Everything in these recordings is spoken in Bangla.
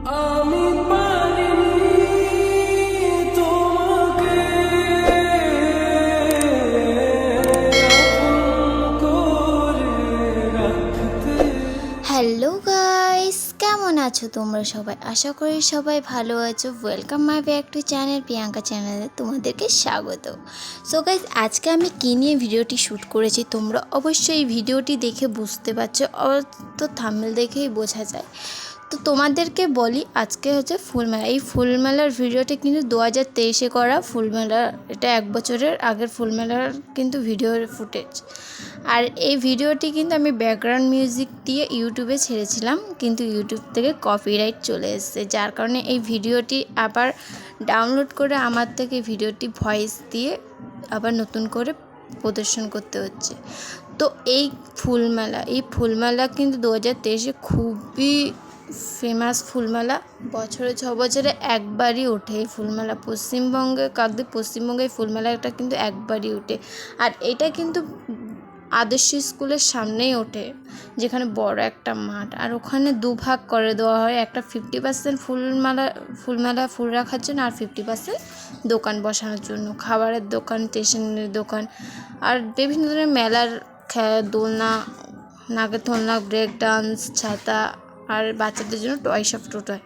আমি পারিনি তোমাকে আপন করে রাখতে। হ্যালো গাইস, কেমন আছো তোমরা সবাই? আশা করি সবাই ভালো আছো। Welcome my back to channel Priyanka চ্যানেলে তোমাদেরকে স্বাগত। সো গাইস, আজকে আমি কী নিয়ে ভিডিওটি শ্যুট করেছি তোমরা অবশ্যই এই ভিডিওটি দেখে বুঝতে পারছো, তো থাম্বনেল দেখেই বোঝা যায়। তো তোমাদেরকে বলি, আজকে হচ্ছে ফুলমেলা। এই ফুলমেলার ভিডিওটি কিন্তু 2023-এ করা ফুলমেলা। এটা 1 বছরের আগের ফুলমেলার কিন্তু ভিডিওর ফুটেজ। আর এই ভিডিওটি কিন্তু আমি ব্যাকগ্রাউন্ড মিউজিক দিয়ে ইউটিউবে ছেড়েছিলাম, কিন্তু ইউটিউব থেকে কপিরাইট চলে এসেছে, যার কারণে এই ভিডিওটি আবার ডাউনলোড করে আমার থেকে ভিডিওটি ভয়েস দিয়ে আবার নতুন করে প্রদর্শন করতে হচ্ছে। তো এই ফুলমেলা কিন্তু 2023-এ খুবই ফেমাস ফুলমেলা। বছরে 6 বছরে একবারই ওঠে এই ফুলমেলা। পশ্চিমবঙ্গে এই ফুলমেলাটা কিন্তু একবারই ওঠে। আর এটা কিন্তু আদর্শ স্কুলের সামনেই ওঠে, যেখানে বড় একটা মাঠ। আর ওখানে দুভাগ করে দেওয়া হয়, একটা 50% ফুলমেলা ফুল রাখার জন্য, আর 50% দোকান বসানোর জন্য, খাবারের দোকান, স্টেশনারি দোকান, আর বিভিন্ন ধরনের মেলার দোলনা, নাগরদোলনা, ব্রেক ডান্স, ছাতা, আর বাচ্চাদের জন্য টয় শপ টোটয়।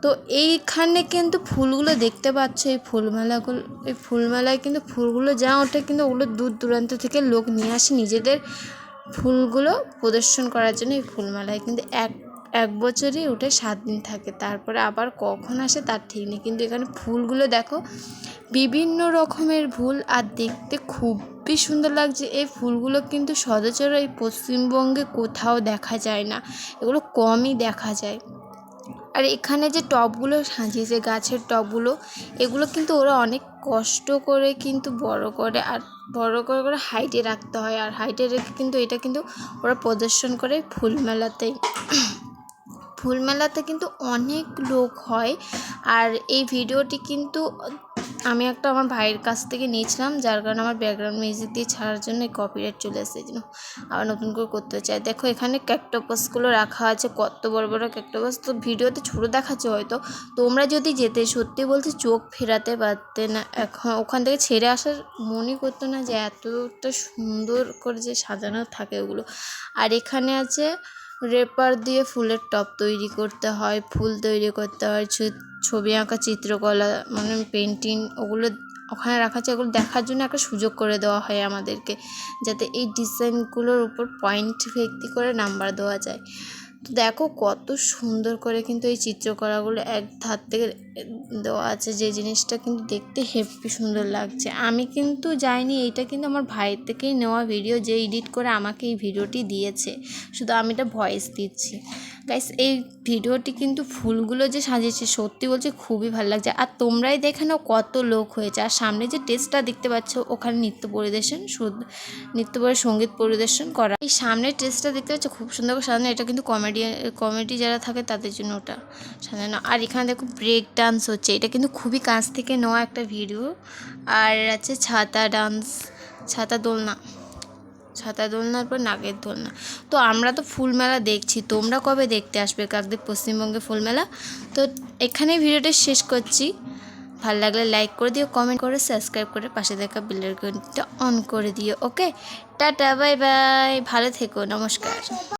তো এইখানে কিন্তু ফুলগুলো দেখতে পাচ্ছ, এই ফুলমেলায় কিন্তু ফুলগুলো যা ওঠে, কিন্তু ওগুলো দূর দূরান্ত থেকে লোক নিয়ে আসে নিজেদের ফুলগুলো প্রদর্শন করার জন্য। এই ফুলমেলায় কিন্তু এক বছরই ওঠে, 7 দিন থাকে, তারপরে আবার কখন আসে তার ঠিক নেই। কিন্তু এখানে ফুলগুলো দেখো, বিভিন্ন রকমের ফুল, আর দেখতে খুবই সুন্দর লাগছে। এই ফুলগুলো কিন্তু সচরাচর এই পশ্চিমবঙ্গে কোথাও দেখা যায় না, এগুলো কমই দেখা যায়। আর এখানে যে টবগুলো সাজিয়েছে, গাছের টবগুলো, এগুলো কিন্তু ওরা অনেক কষ্ট করে কিন্তু বড় করে, আর বড় করে হাইটে রাখতে হয়। আর হাইটে রেখে কিন্তু এটা কিন্তু ওরা প্রদর্শন করে ফুলমেলাতে কিন্তু অনেক লোক হয়। আর এই ভিডিওটি কিন্তু আমি একটা আমার ভাইয়ের কাছ থেকে নিয়েছিলাম, যার কারণে আমার ব্যাকগ্রাউন্ড মিউজিক দিয়ে ছাড়ার জন্য এই কপিরাইট চলে এসেছে, জন্য আবার নতুন করে করতে চাই। দেখো এখানে ক্যাকটাসগুলো রাখা আছে, কত বড় বড় ক্যাকটাস। তো ভিডিওতে ছোটো দেখাচ্ছে হয়তো, তোমরা যদি যেতে, সত্যি বলছি চোখ ফেরাতে পারতে না। এখন ওখান থেকে ছেড়ে আসার মনই করতো না, যে এতটা সুন্দর করে যে সাজানো থাকে ওগুলো। আর এখানে আছে রেপার দিয়ে ফুলের টব তৈরি করতে হয়, ফুল তৈরি করতে হয়, ছবি আঁকা, চিত্রকলা, মানে পেন্টিং, ওগুলো ওখানে রাখা আছে। ওগুলো দেখার জন্য একটা সুযোগ করে দেওয়া হয় আমাদেরকে, যাতে এই ডিজাইনগুলোর উপর পয়েন্ট ভিত্তি করে নাম্বার দেওয়া যায়। তো দেখো কত সুন্দর করে কিন্তু এই চিত্রকলাগুলো এক ধার থেকে দেওয়া আছে, যে জিনিসটা কিন্তু দেখতে হেভি সুন্দর লাগছে। আমি কিন্তু যাইনি, এইটা কিন্তু আমার ভাইয়ের থেকেই নেওয়া ভিডিও, যে এডিট করে আমাকে এই ভিডিওটি দিয়েছে, শুধু আমি এটা ভয়েস দিচ্ছি। গাইস, এই ভিডিওটি কিন্তু ফুলগুলো যে সাজিয়েছে, সত্যি বলছে খুবই ভালো লাগছে। আর তোমরাই দেখে নাও কত লোক হয়েছে। আর সামনে যে টেস্টটা দেখতে পাচ্ছ, ওখানে সঙ্গীত পরিবেশন করা। এই সামনের টেস্টটা দেখতে পাচ্ছ, খুব সুন্দর করে সাজানো। এটা কিন্তু কমেডি যারা থাকে তাদের জন্য ওটা সাজানো। আর এখানে দেখো ব্রেক ডান্স হচ্ছে, এটা কিন্তু খুবই কাছ থেকে নেওয়া একটা ভিডিও। আর আছে ছাতা দোলনার পর নাগের দোলনা। তো আমরা তো ফুলমেলা দেখছি, তোমরা কবে দেখতে আসবে কাকদ্বীপ পশ্চিমবঙ্গে ফুলমেলা? তো এখানেই ভিডিওটা শেষ করছি। ভালো লাগলে লাইক করে দিও, কমেন্ট করে, সাবস্ক্রাইব করে পাশে থাকা বেল আইকনটা অন করে দিও। ওকে, টাটা, বাই বাই, ভালো থেকো, নমস্কার।